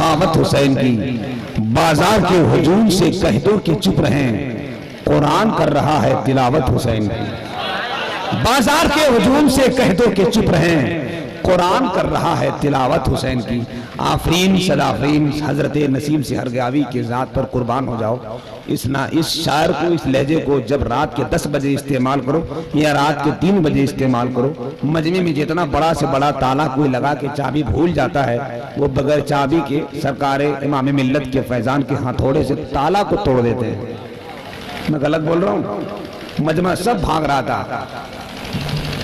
सखावत हुसैन की। बाजार के हुजूम से कह दो कि चुप रहें, कुरान कर रहा है तिलावत हुसैन की। बाजार के हुजूम से कह दो कि चुप रहें, कुरान कर रहा है तिलावत हुसैन की। आफरीन सदाफरीन हजरत नसीम से हरगावी के ज़ात पर कुर्बान हो जाओ। इस शायर को, इस लहजे को जब रात के 10 बजे इस्तेमाल करो या रात के 3 बजे इस्तेमाल करो, मजमे में जितना बड़ा से बड़ा ताला कोई लगा के चाबी भूल जाता है, वो बगैर चाबी के सरकार इमाम मिल्लत के फैजान के हथौड़े से ताला को तोड़ देते हैं। मैं गलत बोल रहा हूँ? मजमा सब भाग रहा था,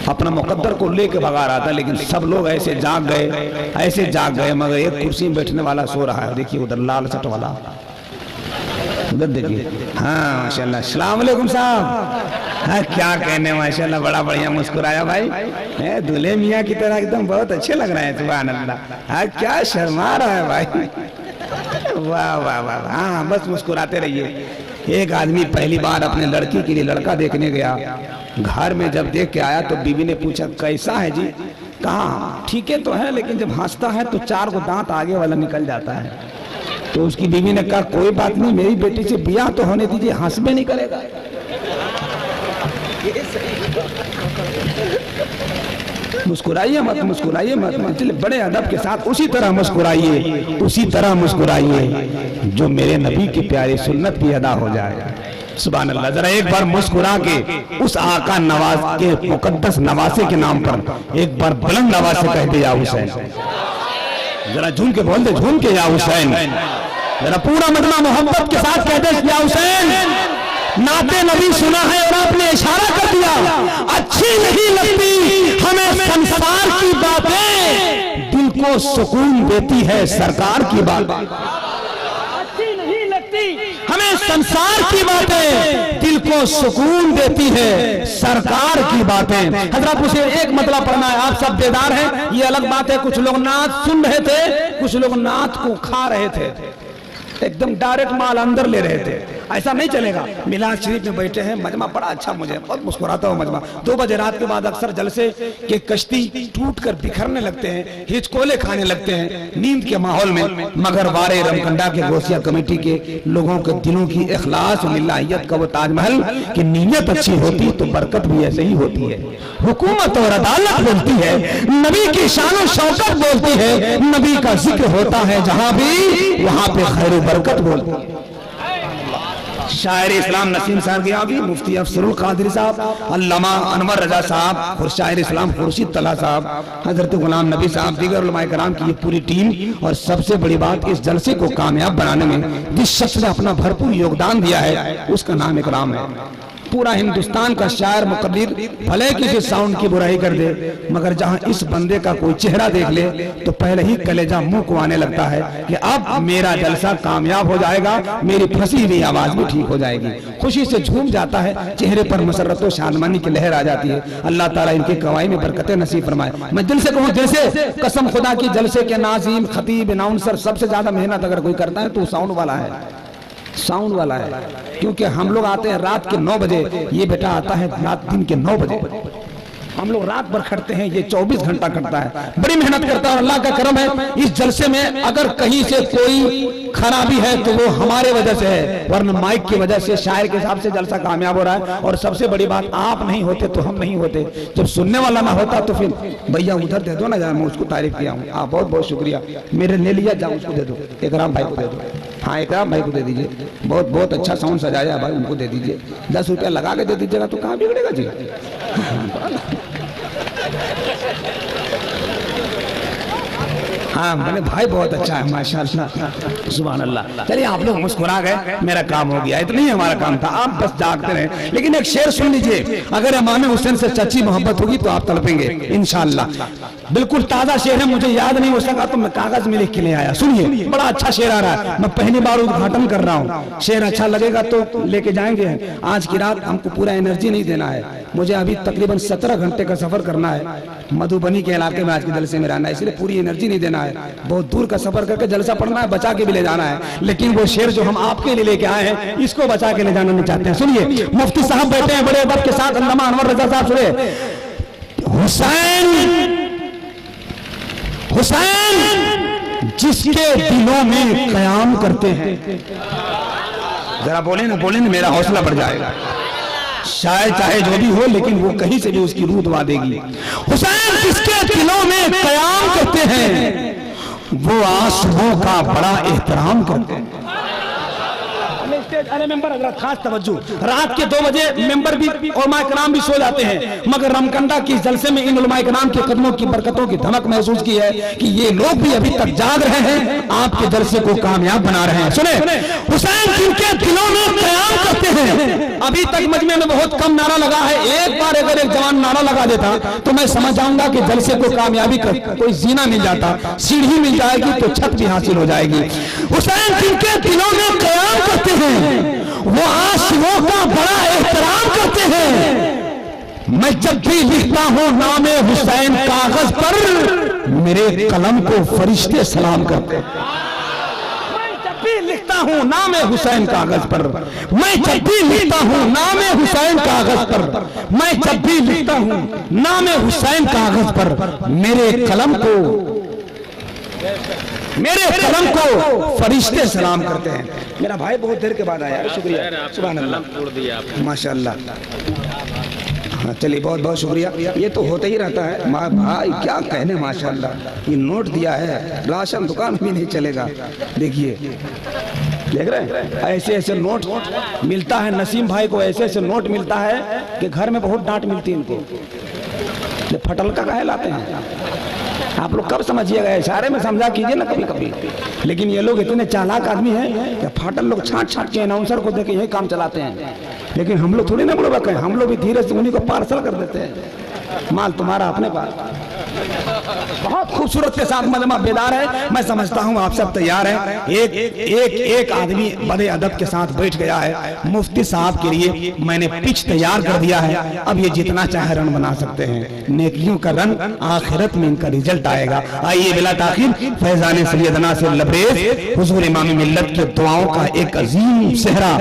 अपना मुकद्दर को लेके भगा रहा था, लेकिन सब लोग ऐसे जाग गए, मगर एक कुर्सी में बैठने वाला सो रहा है। देखिए उधर लाल शर्ट वाला, उधर देखिए। हाँ माशाल्लाह, अस्सलाम वालेकुम साहब। हाँ क्या कहने, माशाल्लाह बड़ा बढ़िया मुस्कुराया भाई, दूल्हे मियाँ की तरह एकदम बहुत अच्छे लग रहे हैं। सुभान अल्लाह। हाँ क्या शर्मा रहा है भाई, वाह वाह वाह। हाँ बस मुस्कुराते रहिए। एक आदमी पहली बार अपने लड़की के लिए लड़का देखने गया। घर में जब देख के आया तो बीवी ने पूछा कैसा है जी? कहा ठीक है तो है, लेकिन जब हंसता है तो 4 को दांत आगे वाला निकल जाता है। तो उसकी बीवी ने कहा कोई बात नहीं, मेरी बेटी से ब्याह तो होने दीजिए, हंस में नहीं करेगा। मुस्कुराइए मत, चलिए बड़े अदब के साथ उसी तरह मुस्कुराइए जो मेरे नबी की प्यारी सुन्नत भी अदा हो जाए। सुभान अल्लाह। जरा एक बार मुस्कुरा के उस आका नवाज के मुकद्दस नवासे के नाम पर एक बार बुलंद आवाज से कह दे या हुसैन। जरा झूम के बोल दे, झूम के या हुसैन। जरा पूरा मजमा मोहब्बत के साथ कह दे या हुसैन। नाते नबी सुना है और आपने इशारा कर दिया, अच्छी नहीं लगती हमें संसार की बातें, दिल को सुकून देती है सरकार की बातें। अच्छी नहीं लगती हमें संसार की बातें, दिल को सुकून देती है सरकार की बातें। हजरत मुझे एक मतलब पढ़ना है, आप सब बेदार हैं, ये अलग बात है। कुछ लोग नात सुन रहे थे, कुछ लोग नात को खा रहे थे, एकदम डायरेक्ट माल अंदर ले रहे थे। ऐसा नहीं चलेगा। मिलाद शरीफ में बैठे हैं, मजमा बड़ा अच्छा, मुझे बहुत मुस्कुराता हूँ मजमा। 2 बजे रात के बाद अक्सर जलसे के कश्ती टूटकर बिखरने लगते हैं, हिचकोले खाने लगते हैं नींद के माहौल में, मगर वारे रमकंडा के गौसिया कमेटी के लोगों के दिलों की इखलास और लिल्लाहियत का वो ताजमहल की नीयत अच्छी होती तो बरकत भी ऐसे ही होती है। हुकूमत और अदालत बोलती है, नबी की शान और शौकत बोलती है, नबी का जिक्र होता है जहां भी वहां पे खैर बरकत बोलती है। शायर इस्लाम नसीम सारगियाबी, मुफ्ती अफसरुल कादरी साहब, अल्लामा अनवर रजा साहब और शायर इस्लाम खुर्शीद तला साहब, हजरत गुलाम नबी साहब, दीगर उलमाए कराम की ये पूरी टीम, और सबसे बड़ी बात इस जलसे को कामयाब बनाने में जिस शख्स ने अपना भरपूर योगदान दिया है उसका नाम इकराम है। पूरा हिंदुस्तान का शायर मुकद्दिर भले किसी साउंड की बुराई कर दे, मगर जहां इस बंदे का कोई चेहरा देख ले तो पहले ही कलेजा मुंह को आने लगता है कि अब मेरा जलसा कामयाब हो जाएगा, मेरी फंसी हुई आवाज भी ठीक हो जाएगी। खुशी से झूम जाता है, चेहरे पर मसरत और शानमानी की लहर आ जाती है। अल्लाह ताला इनकी कवाई में बरकतें नसीब फरमाए। मैं दिल से कहूँ, दिल से कसम खुदा की, जलसे के नाज़ीम खतीब अनाउंसर सबसे ज्यादा मेहनत अगर कोई करता है तो साउंड वाला है, साउंड वाला है। क्योंकि हम लोग आते हैं रात के 9 बजे, ये बेटा आता है रात दिन के 9 बजे। हम लोग रात भर खटते हैं, ये 24 घंटा करता है, बड़ी मेहनत करता है। और अल्लाह का करम है, इस जलसे में अगर कहीं से कोई खराबी है तो वो हमारे वजह से है, वरना माइक की वजह से, शायर के हिसाब से जलसा कामयाब हो रहा है। और सबसे बड़ी बात, आप नहीं होते तो हम नहीं होते। जब सुनने वाला ना होता तो फिर भैया उधर दे दो ना, मैं उसको तारीफ किया हूँ, आप बहुत बहुत शुक्रिया, मेरे ले लिया, जाओ उसको दे दो, इकराम भाई को दे दो। हाँ इकराम भाई को दे दीजिए, बहुत बहुत अच्छा साउंड सजाया भाई, उनको दे दीजिए। 10 रुपया लगा के दे दीजिएगा तो कहाँ बिगड़ेगा जी। हाँ मैंने भाई बहुत अच्छा है माशाअल्लाह, सुभान अल्लाह। चलिए आप लोग मुस्कुरा गए, मेरा काम हो गया, इतना ही हमारा काम था, आप बस जागते रहे। लेकिन एक शेर सुन लीजिए, अगर इमाम हुसैन से सच्ची मोहब्बत होगी तो आप तड़पेंगे इंशाअल्लाह। बिल्कुल ताजा शेर है, मुझे याद नहीं हो सका तो मैं कागज में लिख के ले आया। सुनिए, बड़ा अच्छा शेर आ रहा है, मैं पहली बार उद्घाटन कर रहा हूँ। शेर अच्छा लगेगा तो लेके जाएंगे। आज की रात हमको पूरा एनर्जी नहीं देना है, मुझे अभी तकरीबन 17 घंटे का सफर करना है, मधुबनी के इलाके में आज के जलसे में रहना है, इसलिए पूरी एनर्जी नहीं देना है। बहुत दूर का सफर करके जलसा पढ़ना है, बचा के भी ले जाना है। लेकिन वो शेर जो हम आपके लिए लेके आए हैं, इसको बचा के ले जाना नहीं चाहते हैं। सुनिए, मुफ्ती साहब बैठे हैं बड़े अदब के साथ, अल्लामा अनवर रजा साहब, सुनिए। हुसैन हुसैन जिसके दिलों में कयाम करते हैं। जरा बोले ना मेरा हौसला बढ़ जाएगा। शायद चाहे जो भी हो, लेकिन वो कहीं से भी उसकी रूह दबा देगी। हुसैन जिसके दिलों में कयाम करते हैं, वो आंसुओं का बड़ा एहतराम करते हैं। अरे मेंबर हजरात खास तवज्जो, रात के 2 बजे मेंबर भी और उलमाए कराम भी सो जाते हैं, मगर रमकंडा की जलसे में इन उलमाए कराम के कदमों की बरकतों की धमक महसूस की है कि ये लोग भी अभी तक जाग रहे हैं, आपके जलसे को कामयाब बना रहे हैं। सुने, हुसैन जिनके दिलों में कयाम करते हैं। अभी तक मजमे में बहुत कम नारा लगा है, एक बार अगर एक जवान नारा लगा देता तो मैं समझ जाऊंगा कि जलसे को कामयाबी कर कोई जीना मिल जाता, सीढ़ी मिल जाएगी तो छत भी हासिल हो जाएगी। हुसैन जिनके दिलों में कयाम करते हैं, वो आंसुओं का बड़ा एहतराम करते हैं। मैं जब भी लिखता हूं नामे हुसैन कागज पर, मेरे कलम को फरिश्ते सलाम करते हैं। मैं जब भी लिखता हूं नामे हुसैन कागज पर, मैं जब भी लिखता हूं नामे हुसैन कागज पर, मैं जब भी लिखता हूं नामे हुसैन कागज पर, मेरे कलम को फरिश्ते सलाम करते हैं। मेरा भाई बहुत देर के बाद आया, शुक्रिया, सुभान अल्लाह, माशाअल्लाह। हाँ चलिए, बहुत बहुत शुक्रिया। ये तो होता ही रहता है भाई, क्या कहने, माशाअल्लाह। ये नोट दिया है, राशन दुकान भी नहीं चलेगा। देखिए, देख रहे हैं, ऐसे ऐसे नोट मिलता है नसीम भाई को, ऐसे ऐसे नोट मिलता है कि घर में बहुत डांट मिलती है इनको। फटल का कहलाते हैं। आप लोग कब समझिएगा, इशारे में समझा कीजिए ना कभी कभी। लेकिन ये लोग इतने चालाक आदमी हैं कि फाटल लोग छाट के अनाउंसर को देके यही काम चलाते हैं। लेकिन हम लोग थोड़ी ना बुलवा, हम लोग भी धीरे से उन्हीं को पार्सल कर देते हैं, माल तुम्हारा अपने पास। बहुत खूबसूरत के साथ मजमा बेदार है। मैं समझता हूँ आप सब तैयार हैं। एक आदमी बड़े अदब के साथ बैठ गया है। मुफ्ती साहब के लिए मैंने पिच तैयार कर दिया है, अब ये जितना चाहे रन बना सकते हैं। नेकियों का रन, आखिरत में इनका रिजल्ट आएगा। आइए बिला ताखीर फैजान सैयदना से लबरेज हुजूर इमाम मिल्लत की दुआओं का एक अजीम सेहरा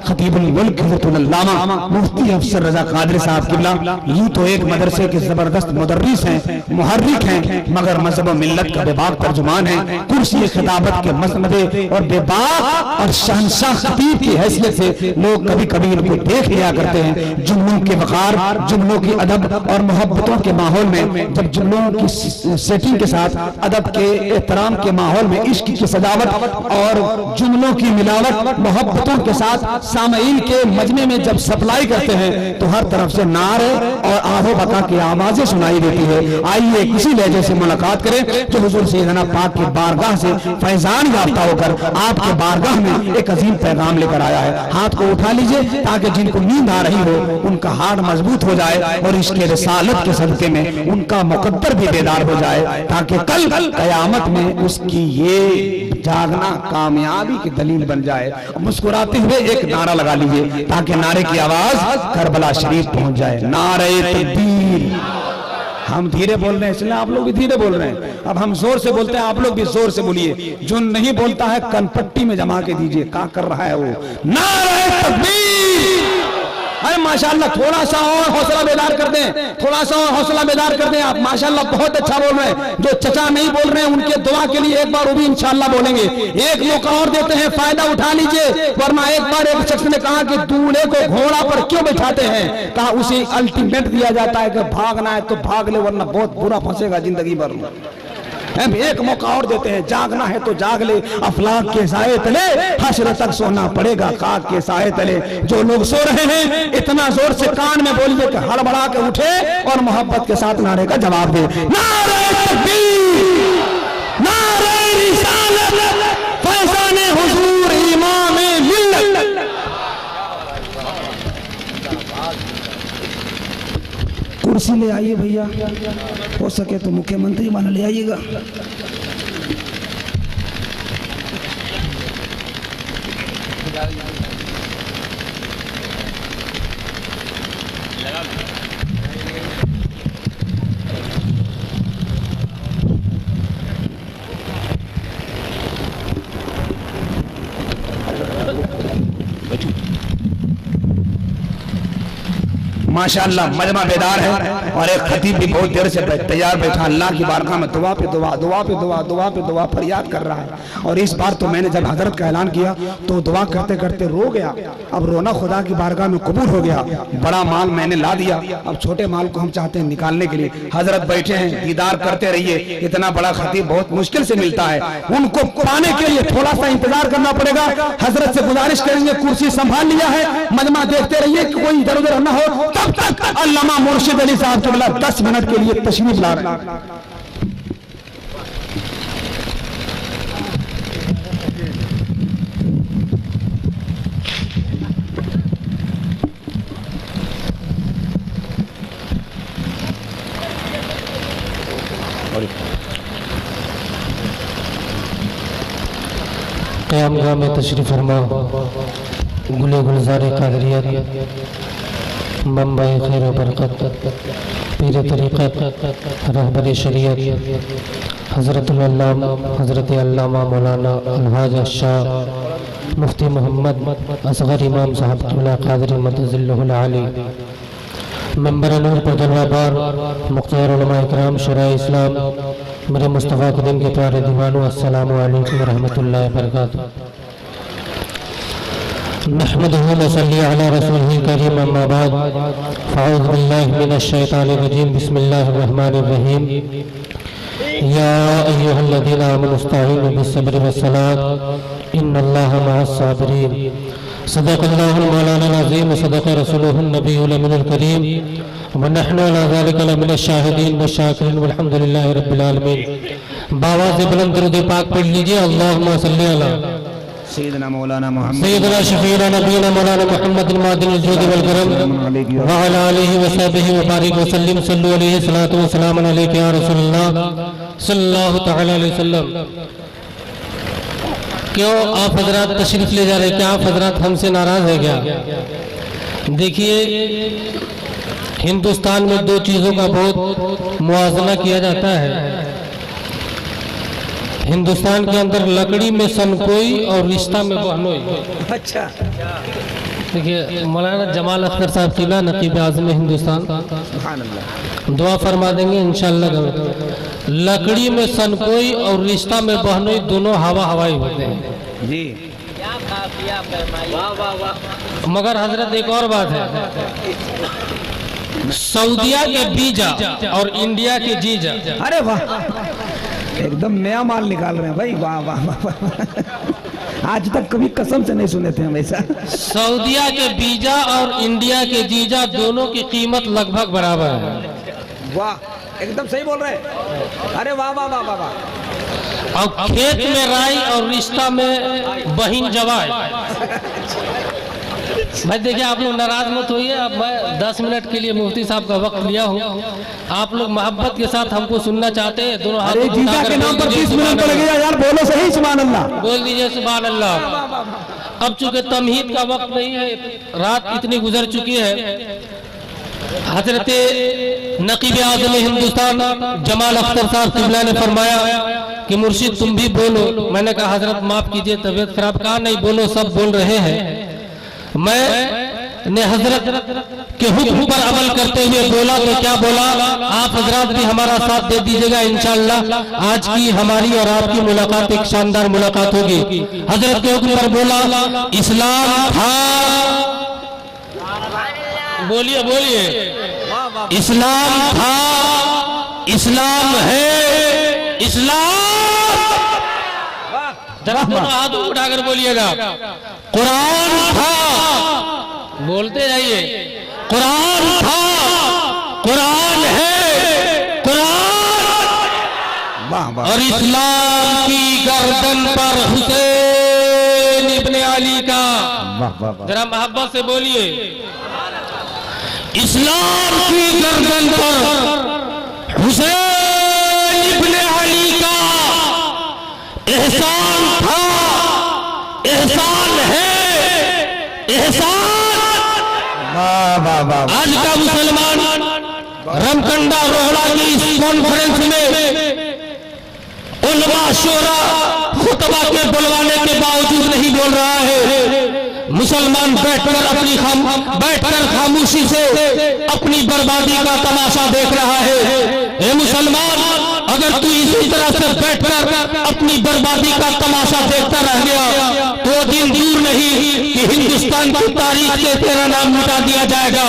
खतीबुल मुल्क अल्लामा मुफ्ती अफसर रजा कादरी साहब किबला। यूं तो एक मदरसे के जबरदस्त मुदर्रिस हैं, मुहर्रिक हैं, मगर मज़हब मिल्लत का बेबाक तर्जुमान है। कुर्सी खिताबत के मसनदे और बेबाक और शहंशाह खतीब की हैसियत से लोग कभी कभी इनको देख लिया करते हैं। जुमलों के वकार, जुमलों की अदब और मोहब्बतों के माहौल में, जब जुमलों की सेटिंग के साथ अदब के एहतराम के माहौल में इश्क की सजावट और जुमलों की मिलावट मोहब्बतों के साथ सामईन के मजमे में जब सप्लाई करते हैं तो हर तरफ से नारे और आहो बका की आवाजें सुनाई देती है। आइए किसी लहजे से मुलाकात करें जो हुजूर सैयदना पाक की बारगाह से फैजान याफ्ता होकर आपके बारगाह में एक अजीम पैगाम लेकर आया है। हाथ को उठा लीजिए ताकि जिनको नींद आ रही हो उनका हाथ मजबूत हो जाए और इसके रिसालत के सदके में उनका मुकद्दर भी बेदार हो जाए, ताकि कल कयामत में उसकी ये जागना कामयाबी की दलील बन जाए। मुस्कुराते हुए एक नारा लगा लीजिए ताकि नारे की आवाज करबला शरीफ पहुंच जाए। नारे तकबीर। हम धीरे बोल रहे हैं इसलिए आप लोग भी धीरे बोल रहे हैं। अब हम जोर से बोलते हैं, आप लोग भी जोर से बोलिए। जो नहीं बोलता है कनपट्टी में जमा के दीजिए, क्या कर रहा है वो। नारे तकबीर। अरे माशाल्लाह, थोड़ा सा और हौसला बेदार कर दें, थोड़ा सा और हौसला बेदार कर दें। आप माशाल्लाह बहुत अच्छा बोल रहे हैं। जो चचा नहीं बोल रहे हैं उनके दुआ के लिए एक बार वो भी इंशाल्लाह बोलेंगे। एक मौका और देते हैं, फायदा उठा लीजिए, वरना एक बार एक शख्स ने कहा कि दूल्हे को घोड़ा पर क्यों बैठाते हैं, कहा उसे अल्टीमेट दिया जाता है कि भागना है तो भाग ले, वरना बहुत बुरा फंसेगा जिंदगी भर। एक मौका और देते हैं, जागना है तो जाग ले, अफलाक के साए तले हश्र तक सोना पड़ेगा खाक के साए तले। जो लोग सो रहे हैं इतना जोर से कान में बोलिए कि हड़बड़ा के उठे और मोहब्बत के साथ नारे का जवाब दे। नारे तकबीर, नारे रिसालत, फैजान हुजूर इमाम मिल्लत। कुर्सी ले आइए भैया, हो सके तो मुख्यमंत्री वाला ले आइएगा। माशाअल्लाह मजमा बेदार है और एक खतीब भी बहुत देर से तैयार बैठा अल्लाह की बारगाह में दुआ पे दुआ, दुआ पे दुआ, दुआ पे दुआ फरियाद कर रहा है। और इस बार तो मैंने जब हजरत का ऐलान किया तो दुआ करते करते रो गया। अब रोना खुदा की बारगाह में कबूल हो गया। बड़ा माल मैंने ला दिया, अब छोटे माल को हम चाहते हैं निकालने के लिए। हजरत बैठे हैं, दीदार करते रहिए। इतना बड़ा खतीब बहुत मुश्किल से मिलता है, उनको पाने के लिए थोड़ा सा इंतजार करना पड़ेगा। हजरत से गुजारिश करेंगे, कुर्सी संभाल लिया है, मजमा देखते रहिए कि कोई इधर उधर न हो। तब तक अल्लामा मुर्शिद अली साहब के बिला 10 मिनट के लिए तशरीफ ला रहे हैं। क़यामगाह में तशरीफ़ फरमा गुले गुलज़ार क़ादरियत मंबई खैर व बरकत पीर तरीक़त रहबर शरीयत हज़रतुल अल्लामा हज़रत अल्लामा मौलाना अलहाज शाह मुफ्ती मोहम्मद असग़र इमाम साहब क़िबला क़ादरी मदज़िल्लहुल आली मंबर नूर पर जलवाबार मुख्तार उलमा इकराम शुराए इस्लाम मेरे मुस्तफ़ा के दिन के प्यारे दीवानों अस्सलामु अलैकुम व रहमतुल्लाहि व बरकातुहू। नहमदुहु व नसल्ली अला रसूलिहिल करीम अम्मा बाद फ़अऊज़ु बिल्लाहि मिनश शैतानिर रजीम बिस्मिल्लाहिर रहमानिर रहीम या अय्युहल्लज़ीना आमनु इस्तईनु बिस्सब्रि वस्सलात इन्नल्लाहा मअस साबिरीन सदक़ल्लाहुल मौलाना अज़ीम सदक़ रसूलुहुन नबियुल अमीनुल करीम व नहनु अला ज़ालिका लमिनश शाहिदीन व शाकिरीन वल्हम्दुलिल्लाहि रब्बिल आलमीन। बावाज़ बुलंद दुरूद पाक पढ़ लीजिए। अल्लाहुम्मा सल्ली अला सैयदना मौलाना मोहम्मद सैयदना शफीना नबीना मौलाना मुहम्मदिन मादिनिल जुद वल करम व अला आलिहि व सहबिहि व बारिक व सल्लिम सल्लु अलैहि सलातु व सलाम अलैका या रसूलल्लाह सल्लल्लाहु तआला अलैहि वसल्लम। क्यों आप हजरात तशरीफ ले जा रहे, क्या आप हजरात हमसे नाराज है क्या? देखिए हिंदुस्तान में दो चीज़ों का बहुत मुआवजा किया जाता है। हिंदुस्तान के अंदर लकड़ी में सनकोई और रिश्ता में बहनोई। अच्छा, देखिए मौलाना जमाल अख्तर साहब क़िबला नक़ीब आज़म हिंदुस्तान सुभान अल्लाह दुआ फरमा देंगे इंशाअल्लाह। लकड़ी में सनकोई और रिश्ता में बहनोई दोनों हवा हवाई होते हैं जी। मगर हजरत एक और बात है, सऊदिया के बीजा और इंडिया के जीजा। अरे वाह, एकदम नया माल निकाल रहे हैं भाई, वाह वाह वाह। आज तक कभी कसम से नहीं सुने थे हम ऐसा। सऊदिया के बीजा और इंडिया के जीजा दोनों की कीमत लगभग बराबर है। वाह, एकदम सही बोल रहे हैं। अरे वाह वाह वाह वाह वाह। और खेत में राई और रिश्ता में बहिन जवाई। भाई देखिए आप लोग नाराज मत होइए। अब मैं 10 मिनट के लिए मुफ्ती साहब का वक्त लिया हूँ, आप लोग मोहब्बत के साथ हमको सुनना चाहते हैं। दोनों हाथ जीजा के नाम पर 30 मिनट लगेगा यार, बोलो सही सुभान अल्लाह। बोल दीजिए सुभान अल्लाह। अब चूंकि तमहीद का वक्त नहीं है, रात इतनी गुजर चुकी है। हजरत नकीब आज़म हिंदुस्तान जमाल अख्तर साहब क़िबला ने फरमाया कि मुर्शिद तुम भी बोलो। मैंने कहा हजरत माफ कीजिए तबीयत खराब। कहा नहीं बोलो, सब बोल रहे हैं। मैं ने हजरत के हुक्म पर अमल करते हुए बोला तो क्या बोला, आप हजरात भी हमारा साथ दे दीजिएगा इंशाअल्लाह। आज की हमारी और आपकी मुलाकात एक शानदार मुलाकात होगी। हजरत के हुक्म पर बोला इस्लाम था, बोलिए बोलिए, इस्लाम था, इस्लाम है, इस्लाम। जरा दोनों हाथ उठाकर बोलिएगा कुरान था, बोलते जाइए कुरान था, कुरान है, कुरान। वाह वाह। और इस्लाम की गर्दन पर हुसैन इब्ने अली का, जरा मोहब्बत से बोलिए इस्लाम की गर्दन पर हुसैन इब्ने अली का एहसान था, एहसान है, एहसान। आज का मुसलमान रमकंडा रोहड़ा की इस कॉन्फ्रेंस में उलमा शोरा खुतबा के बुलवाने के बावजूद नहीं बोल रहा है। मुसलमान बैठकर खामोशी से अपनी बर्बादी का तमाशा देख रहा है। हे मुसलमान, अगर तू इसी तरह से बैठकर अपनी बर्बादी का तमाशा देखता रह गया तो दिन दूर नहीं कि हिंदुस्तान की तारीख से तेरा नाम मिटा दिया जाएगा।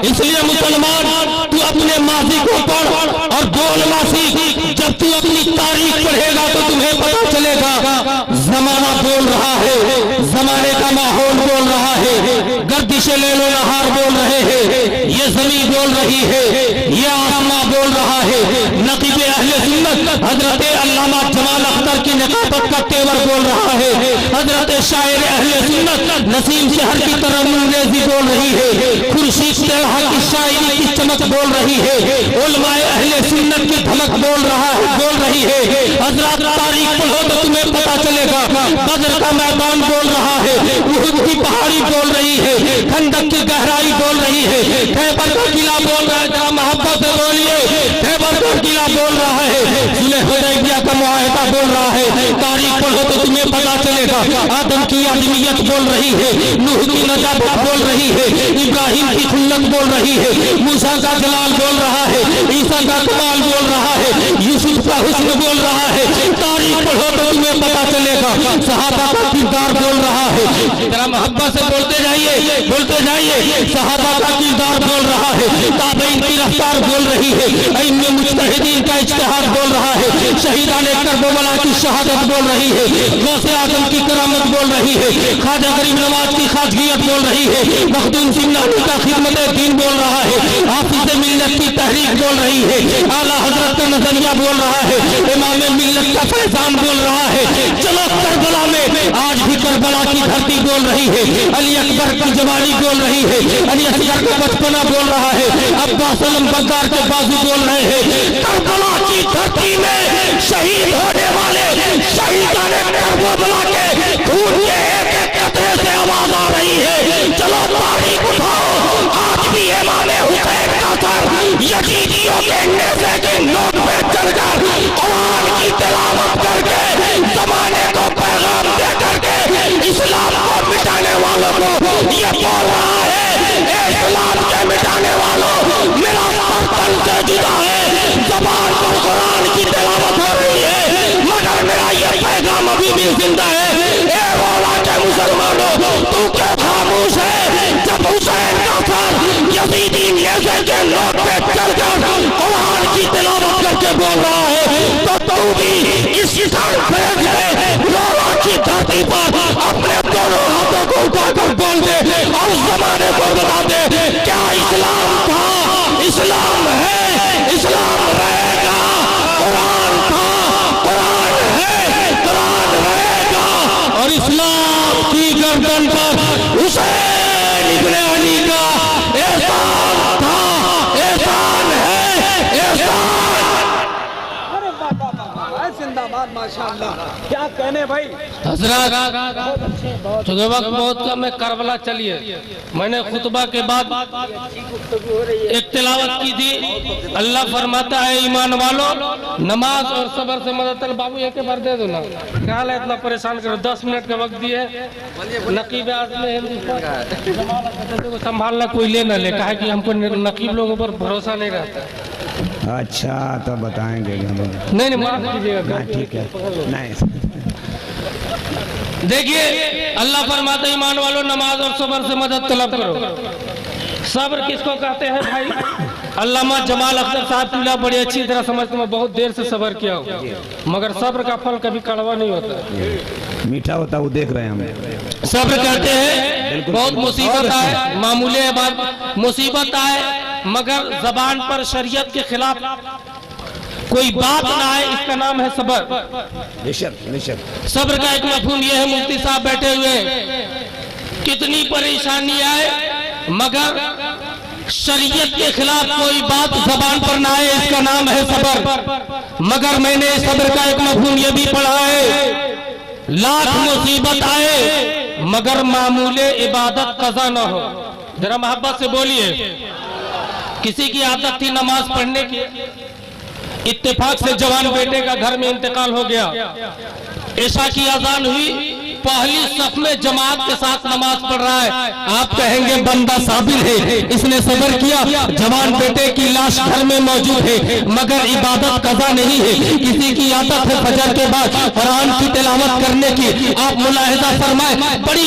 इसलिए मुसलमान, तू अपने माजी को पढ़ और बोलना सीख। जब तू अपनी तारीख पढ़ेगा तो तुम्हें पता चलेगा जमाना बोल रहा है, जमाने का माहौल बोल रहा है, गर्दिशे लेलो नहार बोल रहे हैं, ये जमीन बोल रही है, ये आसमां बोल रहा है। नकीब अहले सुन्नत हजरत अल्लामा जमाल अख्तर की नकाबत का तेवर बोल रहा है। हजरत शायर अहले सुन्नत नसीम शहर की तरन्नुम-रेज़ी बोल रही है। खुर्शीद तलहा की शायरी की चमक बोल रही है। उलमाए अहले सुन्नत की धमक बोल रही है। हजरत तारीख पढ़ो तो तुम्हें पता चलेगा बदर का मैदान बोल रहा है, उहुद की पहाड़ी बोल रही है, खंदक की गहराई बोल रही है, खैबर का किला बोल रहा है। जरा मोहब्बत से बोलिए, खैबर का किला बोल रहा है, सुलह हुदैबिया का मुआहदा बोल रहा है। तारीख पढ़ो तो तुम्हें पता चलेगा आदम की आदमियत बोल रही है, नूह की नजाबत बोल रही है, इब्राहिम की खुल्लत बोल रही है, मूसा का जलाल बोल रहा है, ईसा का कमाल बोल रहा है, यूसुफ का हुस्न बोल रहा है। तारीख पढ़ो तो तुम्हें पता चलेगा सहाबा का किरदार बोल रहा है। जरा मोहब्बत से बोलते जाइए। सहाबा का किरदार बोल रहा है, ताबईन की रफ्तार बोल रही है, इल्म मुज्तहिदीन का इज्तिहाद बोल रहा है, शहीदान करबला की शहादत बोल रही है, गौसे आजम की करामत बोल रही है, ख्वाजा गरीब नवाज की खाजगियत बोल रही है, मखदूम सिन्नानी का खिदमत दीन बोल रहा है, हाफिज मिल्लत की तहरीक बोल रही है, आला हजरत का नजरिया बोल रहा है, इमाम मिल्लत का फैजान बोल रहा है। चलो करबला में आज भी करबला की धरती बोल रही है, अली अकबर की जवानी बोल रही है, अली असगर का बचपना बोल रहा है, अब्बास अलम बग्गार के बाजू बोल रहे हैं। करबला की धरती में शहीद होने वाले शहीदाने करबला के खून के एक-एक कतरे से आवाज आ रही है। चलो तारीख उठाओ, आज भी इमाम हुसैन का सर यजीदियों के नेज़े के नोक पे चढ़कर कुरान की तिलावत करके जमाने को पैगाम दे करके इस्लाम को मिटाने वालों को ये बोल रहा है, इस्लाम के मिटाने वालों, मेरा सर तन से जुदा है, जबान पर कुरान की तिलावत हो रही है, मगर मेरा ये पैगाम अभी भी जिंदा है। ए मौला के मुसलमानों, तू क्या खामोश है जब हुसैन का सर यजीदी नेज़े के नोक पे चढ़कर कुरान की तिलावत करके बोल रहा है, तो तू भी इस स्थान पर की धरती पर अपने दोनों हाथों को उठाकर बोल दे और उस जमाने को बता दे, क्या इस्लाम था, इस्लाम है, इस्लाम रहेगा, कुरान था, कुरान है, कुरान रहेगा। और इस्लाम की गर्दन पर हुसैन इब्ने अली का एहसान था, एहसान है, एहसान। जिंदाबाद, माशाअल्लाह, क्या कहने भाई। हजरत चूंकि वक्त बहुत कम है, करबला चलिए। मैंने खुतबा के बाद एक तिलावत की थी। अल्लाह फरमाता है, ईमान वालों, नमाज और सब्र से मदद। बाबू एक बार दे दो ना, क्या है इतना परेशान करो। 10 मिनट का वक्त दिए। नकीब आज़म हिंदुस्तान को संभालना कोई ले न ले, कहा कि हमको नकीब लोगों पर भरोसा नहीं रहता। अच्छा, तो बताएंगे नहीं माफ कीजिएगा, ठीक है। नहीं, देखिए अल्लाह फरमाता है, ईमान वालों, नमाज और सब्र से मदद तलब करो। सब्र किसको कहते हैं भाई? अल्लामा जमाल अख्तर साहब तुल्ला बड़ी अच्छी तरह समझते, मैं बहुत देर से सब्र किया हूँ, मगर सब्र का फल कभी कड़वा नहीं होता, मीठा होता, वो देख रहे हैं हम। सब्र कहते हैं बहुत मुसीबत आए, मामूली बात मुसीबत आए, मगर जबान पर शरीयत के खिलाफ कोई बात ना आए, इसका नाम है सब्र। सब्र का एक मफहूम यह है, मुफ्ती साहब बैठे हुए, कितनी परेशानी आए मगर शरीयत के खिलाफ कोई बात जबान पर ना आए, इसका नाम है सब्र। मगर मैंने सब्र का एक मफहूम यह भी पढ़ा है, लाख मुसीबत आए मगर मामूले इबादत कज़ा न हो। जरा मोहब्बत से बोलिए। किसी की आदत थी नमाज पढ़ने की, इत्तेफाक से जवान बेटे का घर में इंतकाल हो गया, ऐशा की अजान हुई, पहली सफ में जमात के साथ नमाज पढ़ रहा है, आप कहेंगे बंदा साबिर है, इसने सब्र किया, जवान बेटे की लाश घर में मौजूद है, मगर इबादत कज़ा नहीं है। किसी की आदत है फजर के बाद कुरान की तिलावत करने की। आप मुलाहिजा फरमाए, बड़ी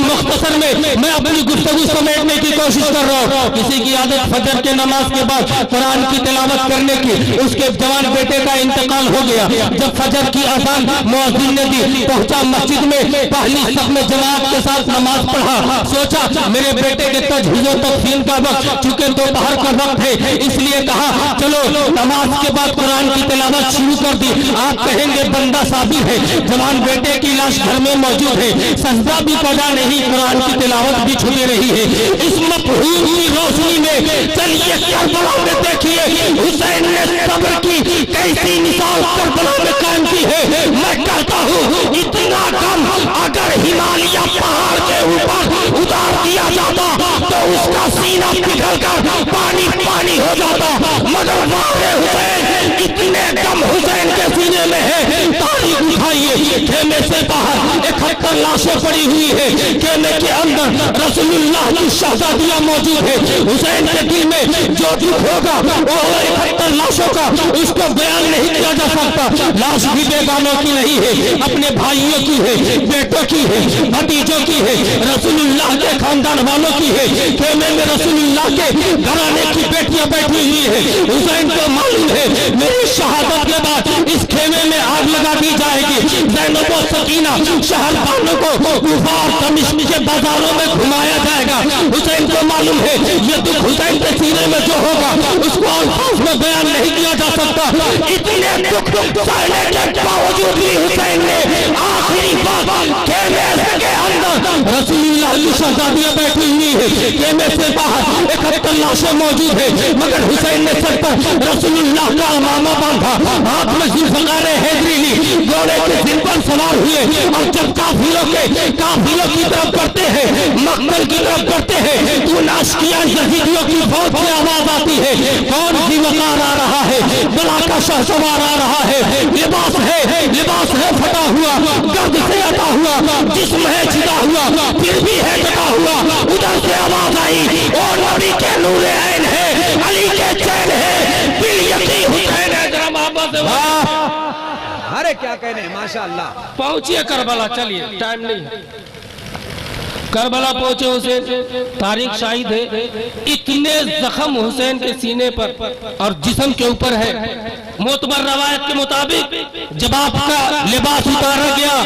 मुख्तसर में मैं अपनी गुफ्तगू समेटने की कोशिश कर रहा हूँ। किसी की आदत फजर के नमाज के बाद कुरान की तिलावत करने की, उसके जवान बेटे का इंतकाल हो गया। जब फजर की अज़ान मुअज्जिन ने दी, पहुंचा मस्जिद में, पहली सफ में जमात के साथ नमाज पढ़ा, सोचा मेरे बेटे के तजहीज़ो तदफीन का वक्त, चूंकि दोपहर का वक्त है, इसलिए कहा चलो नमाज के बाद कुरान की तिलावत शुरू कर दी। आप कहेंगे बंदा साबिर है, जवान बेटे की लाश घर में मौजूद है, सजदा भी पड़ा नहीं, कुरान की तिलावत भी छूटी रही है। इस मफहूम की रोशनी में चलिए करबला में देखिए हुसैन ने सब्र की कैसी मिसाल करबला में कायम की है। मैं कहता हूँ इतना कम अगर हिमालय पहाड़ के ऊपर उतार दिया जाता तो उसका सीना पिघलकर पानी पानी हो जाता, मगर वाक़े हुसैन इतने कम हुसैन के सीने में है। तारीख उठाइए, खेमे से बाहर 71 लाशें पड़ी हुई है, खेमे के अंदर रसूलुल्लाह की शहजादियां मौजूद है। हुसैन के दिल में जो दुख होगा वो 71 लाशों का उसको बयान नहीं किया जा सकता। लाश भी बेगानों की नहीं है, अपने भाइयों की है, बेटों की है, भतीजों की है, रसूलुल्लाह के खानदान वालों की है। खेमे में रसूलुल्लाह के घराने की बेटियां बैठी हुई है। हुसैन को मालूम है मेरी शहादत के बाद इस खेमे में आग लगा दी जाएगी। ज़ैनब और सकीना शहरबानों को कुफार दमिश्क के बाजारों में घुमाया जाएगा। हुसैन को मालूम है ये दुख हुसैन के सीने में जो होगा उसको अल्फाज में बयान नहीं किया जा सकता। इतने दुख सहने के बावजूद भी हुसैन ने आखिरी बात खेमे के अंदर रसूलुल्लाह की शहजादियां बैठी हुई है, खेमे से बाहर 71 लाशें मौजूद है, मगर हुसैन ने सर पर रसूलुल्लाह का इमामा बांधा, हाथ में ज़ुल्फ़कार हैदरी ली, घोड़े के सिर पर सवार हुए और जब काफिलों की तरफ बढ़ते हैं, मक्तल की तरफ बढ़ते हैं, तो नाशकिया यजीदियों की फौज की आवाज आती है। कौन ज़िवकार आ रहा है, बला का शहसवार आ रहा है, लिबास है फटा हुआ, गर्द से अटा हुआ, जिस्म है छिदा हुआ, फिर भी है ढका हुआ। उधर से आवाज आई और नबी के नूर ऐन है, अली के चैन है, बिल यकीन हुसैन है। जरा मोहब्बत से अरे क्या कहने, माशाअल्लाह। पहुंचिए करबला, चलिए टाइम नहीं है। करबला पहुंचे हुसैन, तारीख शाहिद है, इतने जख्म हुसैन के सीने पर और जिस्म के ऊपर है। मोतबर रवायत के मुताबिक जब आपका लिबास उतारा गया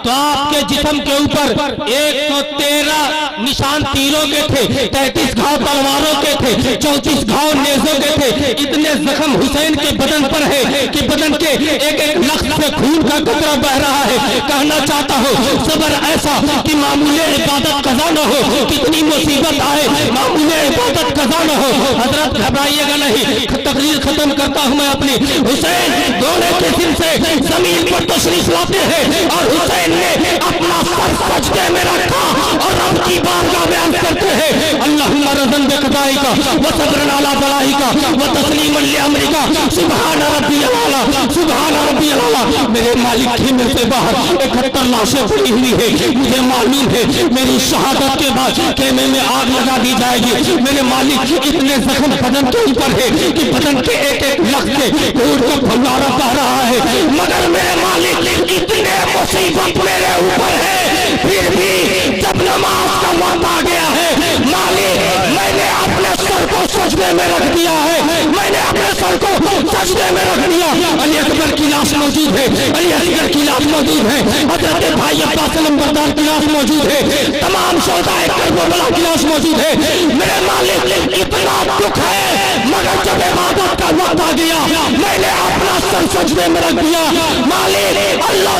तो आपके जिस्म के ऊपर 113 निशान तीरों के थे, 33 घाव तलवारों के थे, 34 घाव नेज़ों के थे। इतने जख्म हुसैन के बदन पर है कि बदन के एक एक लख्त से खून का कतरा बह रहा है। कहना चाहता हूँ सब्र ऐसा कि मामूले इबादत कज़ा न हो, कितनी मुसीबत आए मामूले इबादत कज़ा न हो। हजरत घबराइएगा नहीं, तकरीर खत्म करता हूँ मैं अपनी। हुसैन घोड़े के सिर से जमीन पर तशरीफ लाते हैं और हुसैन ने अपना सर सजदे में रखा और रब की बारगाह में अर्ज़ करते हैं अल्लाहुम्मा रज़न बिक़दाई का व सब्रन अला बलाई का व तस्लीमन लि अमरी का सुभान रब्बियल आला, सुभान रब्बियल आला। मेरे मालिक खेमे से बाहर 71 लाशें पड़ी हुई है, मुझे मालूम है मेरी शहादत के बाद खेमे में आग लगा दी जाएगी। मेरे मालिक इतने जख्म बदन के ऊपर है कि बदन के एक एक लख्त से खून का फव्वारा बह रहा है, मगर मेरे मालिक इतने मुसीबत मेरे ऊपर है, फिर भी जब नमाज का वक्त आ गया है मालिक मैंने अपने सर को सजदे में रख दिया है, मैंने अपने सर को सजदे में रख दिया। अली अकबर की लाश मौजूद है, अली असगर की लाश मौजूद है, हजरत भाई अब्बास नंबरदार की लाश मौजूद है, तमाम शोहदाए करबला की लाश मौजूद है। मेरे मालिक इतना दुख है, मगर जब इबादत का वक्त आ गया मैंने अपना सर सजदे में रख दिया। मालिक अल्लाह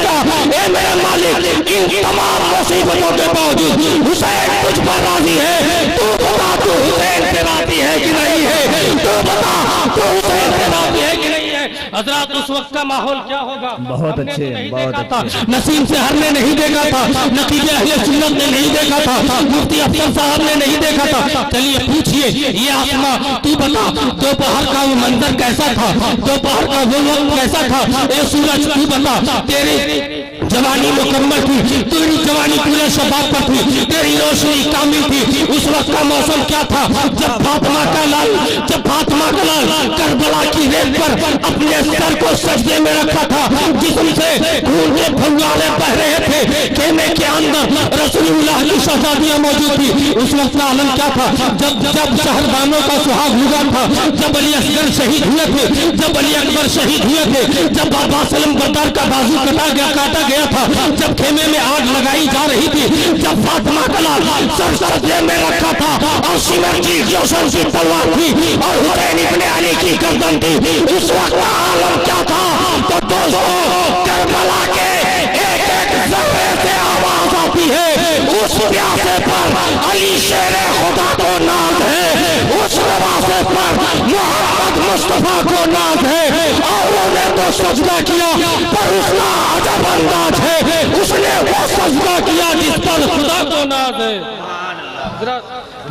का ए मेरे मालिक इन तमाम मुसीबतों के बावजूद हुसैन तुझ पर राजी है। तू बता तू हुसैन पे राजी है कि नहीं है, तू बता तू हुसैन पे राजी है कि नहीं है। हजरत उस वक्त का माहौल क्या होगा? बहुत हमने अच्छे, तो नहीं बहुत देखा था, नसीम सेहर ने नहीं देखा था, नकीब अहले सुन्नत ने नहीं देखा था, मुफ्ती अफसर साहब ने नहीं देखा था। चलिए पूछिए, ये आसमां तू बता, दोपहर का वो मंजर कैसा था, दोपहर का वो वक्त कैसा था? ए सूरज तू बता, तेरी जवानी मुकम्मल थी, तेरी जवानी पूरे शबाब पर थी, तेरी रोशनी कामिल थी। उस वक्त का मौसम क्या था? जब फातिमा का लाल करबला की रेत पर अपने सर को सजदे में रखा था, जिस्म से खून के फव्वारे बह रहे थे, खेमे के अंदर रसूलुल्लाह की शहजादियां मौजूद थी। उस वक्त का आलम क्या था? जब शहरदानों का सुहाग हुआ था, जब अली असगर शहीद हुए थे, जब अली अकबर शहीद हुए थे, जब बाबा सलम बरदार का बाजू काटा गया था, जब खेमे में आग लगाई जा रही थी, जब फातिमा का लाल सर सजदे में रखा था और सिमरती जोशन की तलवार थी और हुसैन इब्ने अली की गर्दन थी, उस वक्त का आलम क्या था? तो दोस्तों, करबला के एक एक जर्रे से आवाज आती है, उस प्यासे पर अली शेर खुदा को नाज है, उस नवासे पर मोहम्मद मुस्तफा को नाज है। और उन्होंने तो सजदा किया, पर उसका अजब अंदाज है, उसने वो सजदा किया जिस पर खुदा को नाज है।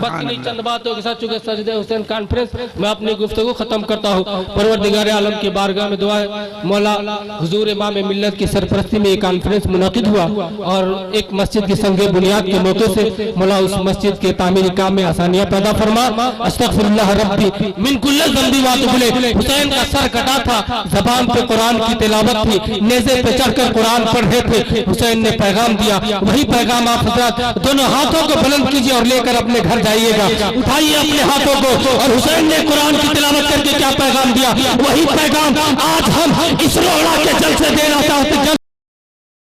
बस इन्हीं चंद बातों के साथ चुके सजदे हुसैन कॉन्फ्रेंस मैं अपनी गुफ्तगू खत्म करता हूँ। परवरदिगार आलम की बारगाह में दुआ है, मौला हुजूर इमाम मिल्लत की सरपरस्ती में ये कॉन्फ्रेंस मुनाकिद हुआ और एक मस्जिद की संगे बुनियाद के मौके से मौला उस मस्जिद के तामीरी काम में आसानियां पैदा फरमा। अस्तगफिरुल्लाह रब्बी मिन कुल्लि ज़ंबी व अतूबु। हुसैन का सर कटा था, जबान पे कुरान की तिलावत थी, नेज़े पे चढ़कर कुरान पढ़ रहे थे, हुसैन ने पैगाम दिया, वही पैगाम आप हज़रात दोनों हाथों को बुलंद कीजिए और लेकर अपने घर जाइएगा। उठाइए अपने हाथों को, और हुसैन ने कुरान की तिलावत करके क्या पैगाम दिया, वही पैगाम आज हम इस रोड़ा के जल से देना चाहते हैं।